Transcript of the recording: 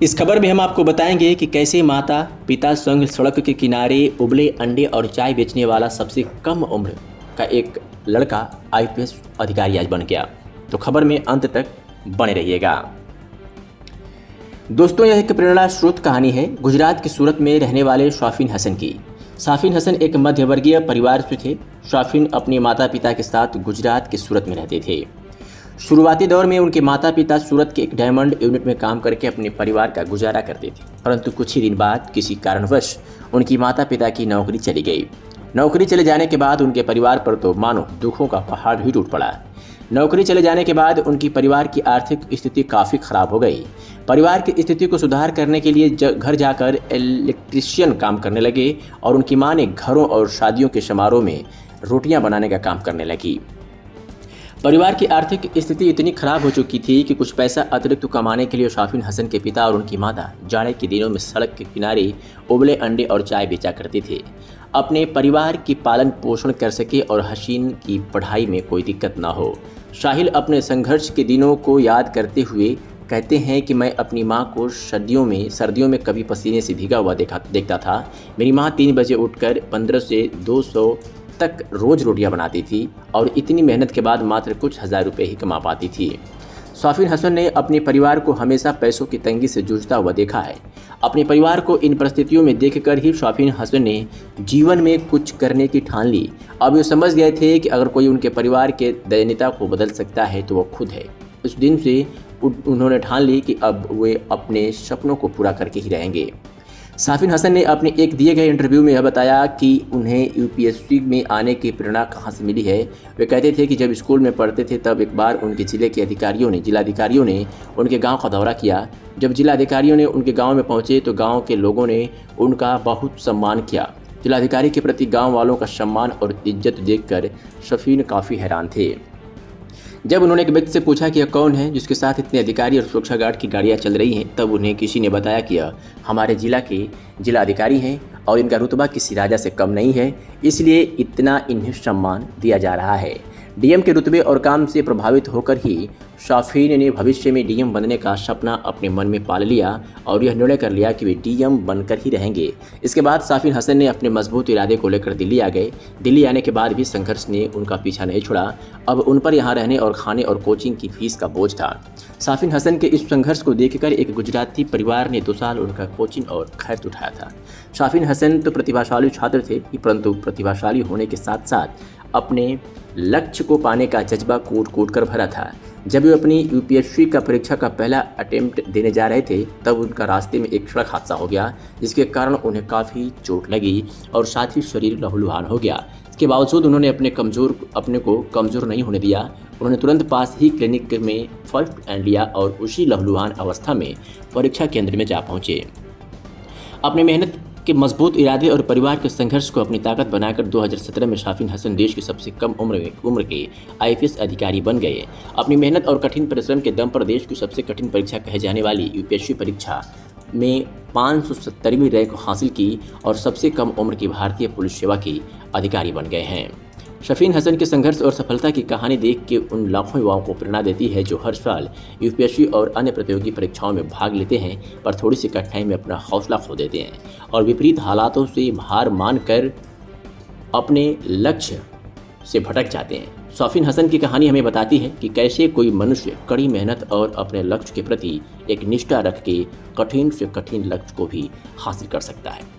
इस खबर में हम आपको बताएंगे कि कैसे माता पिता संग सड़क के किनारे उबले अंडे और चाय बेचने वाला सबसे कम उम्र का एक लड़का आईपीएस अधिकारी आज बन गया। तो खबर में अंत तक बने रहिएगा। दोस्तों, यह एक प्रेरणा स्रोत कहानी है गुजरात के सूरत में रहने वाले शौफीन हसन की। शौफीन हसन एक मध्यवर्गीय परिवार से थे। शौफीन अपने माता पिता के साथ गुजरात के सूरत में रहते थे। शुरुआती दौर में उनके माता पिता सूरत के एक डायमंड यूनिट में काम करके अपने परिवार का गुजारा करते थे, परंतु कुछ ही दिन बाद किसी कारणवश उनकी माता पिता की नौकरी चली गई। नौकरी चले जाने के बाद उनके परिवार पर तो मानो दुखों का पहाड़ ही टूट पड़ा। नौकरी चले जाने के बाद उनकी परिवार की आर्थिक स्थिति काफ़ी खराब हो गई। परिवार की स्थिति को सुधार करने के लिए घर जाकर इलेक्ट्रीशियन काम करने लगे और उनकी मां ने घरों और शादियों के समारोह में रोटियां बनाने का काम करने लगी। परिवार की आर्थिक स्थिति इतनी खराब हो चुकी थी कि कुछ पैसा अतिरिक्त कमाने के लिए शौफीन हसन के पिता और उनकी माता जाड़े के दिनों में सड़क के किनारे उबले अंडे और चाय बेचा करते थे। अपने परिवार की पालन पोषण कर सके और हसीन की पढ़ाई में कोई दिक्कत ना हो। साहिल अपने संघर्ष के दिनों को याद करते हुए कहते हैं कि मैं अपनी माँ को सर्दियों में कभी पसीने से भीगा हुआ देखता था। मेरी माँ 3 बजे उठकर 15 से 200 तक रोज रोटियां बनाती थी और इतनी मेहनत के बाद मात्र कुछ हज़ार रुपये ही कमा पाती थी। शौफीन हसन ने अपने परिवार को हमेशा पैसों की तंगी से जूझता हुआ देखा है। अपने परिवार को इन परिस्थितियों में देखकर ही शौफीन हसन ने जीवन में कुछ करने की ठान ली। अब वे समझ गए थे कि अगर कोई उनके परिवार के दयनीयता को बदल सकता है तो वो खुद है। उस दिन से उन्होंने ठान ली कि अब वे अपने सपनों को पूरा करके ही रहेंगे। शौफीन हसन ने अपने एक दिए गए इंटरव्यू में यह बताया कि उन्हें यूपीएससी में आने की प्रेरणा कहाँ से मिली है। वे कहते थे कि जब स्कूल में पढ़ते थे तब एक बार उनके जिलाधिकारियों ने उनके गांव का दौरा किया। जब जिलाधिकारियों ने उनके गांव में पहुंचे तो गांव के लोगों ने उनका बहुत सम्मान किया। जिलाधिकारी के प्रति गाँव वालों का सम्मान और इज्जत देखकर शौफीन काफ़ी हैरान थे। जब उन्होंने एक व्यक्ति से पूछा कि यह कौन है जिसके साथ इतने अधिकारी और सुरक्षा गार्ड की गाड़ियां चल रही हैं, तब उन्हें किसी ने बताया कि यह हमारे जिला के जिलाधिकारी हैं और इनका रुतबा किसी राजा से कम नहीं है, इसलिए इतना इन्हें सम्मान दिया जा रहा है। डीएम के रुतबे और काम से प्रभावित होकर ही शौफीन ने भविष्य में डीएम बनने का सपना अपने मन में पाल लिया और यह निर्णय कर लिया कि वे डीएम बनकर ही रहेंगे। इसके बाद शौफीन हसन ने अपने मजबूत इरादे को लेकर दिल्ली आ गए। दिल्ली आने के बाद भी संघर्ष ने उनका पीछा नहीं छोड़ा। अब उन पर यहाँ रहने और खाने और कोचिंग की फीस का बोझ था। शौफीन हसन के इस संघर्ष को देखकर एक गुजराती परिवार ने 2 साल उनका कोचिंग और खर्च उठाया था। शौफीन हसन तो प्रतिभाशाली छात्र थे, परंतु प्रतिभाशाली होने के साथ साथ अपने लक्ष्य को पाने का जज्बा कूट कर भरा था। जब वे अपनी यूपीएससी का परीक्षा का पहला अटेम्प्ट देने जा रहे थे तब उनका रास्ते में एक सड़क हादसा हो गया, जिसके कारण उन्हें काफ़ी चोट लगी और साथ ही शरीर लहूलुहान हो गया। इसके बावजूद उन्होंने अपने को कमज़ोर नहीं होने दिया। उन्होंने तुरंत पास ही क्लिनिक में फर्स्ट एड लिया और उसी लहूलुहान अवस्था में परीक्षा केंद्र में जा पहुँचे। अपने मेहनत के मजबूत इरादे और परिवार के संघर्ष को अपनी ताकत बनाकर 2017 में शौफीन हसन देश के सबसे कम उम्र के आईपीएस अधिकारी बन गए। अपनी मेहनत और कठिन परिश्रम के दम पर देश की सबसे कठिन परीक्षा कहे जाने वाली यूपीएससी परीक्षा में 570वीं रैंक हासिल की और सबसे कम उम्र की भारतीय पुलिस सेवा के अधिकारी बन गए हैं। शौफीन हसन के संघर्ष और सफलता की कहानी देख के उन लाखों युवाओं को प्रेरणा देती है जो हर साल यूपीएससी और अन्य प्रतियोगी परीक्षाओं में भाग लेते हैं, पर थोड़ी सी कठिनाई में अपना हौसला खो देते हैं और विपरीत हालातों से हार मानकर अपने लक्ष्य से भटक जाते हैं। शौफीन हसन की कहानी हमें बताती है कि कैसे कोई मनुष्य कड़ी मेहनत और अपने लक्ष्य के प्रति एक निष्ठा रख के कठिन से कठिन लक्ष्य को भी हासिल कर सकता है।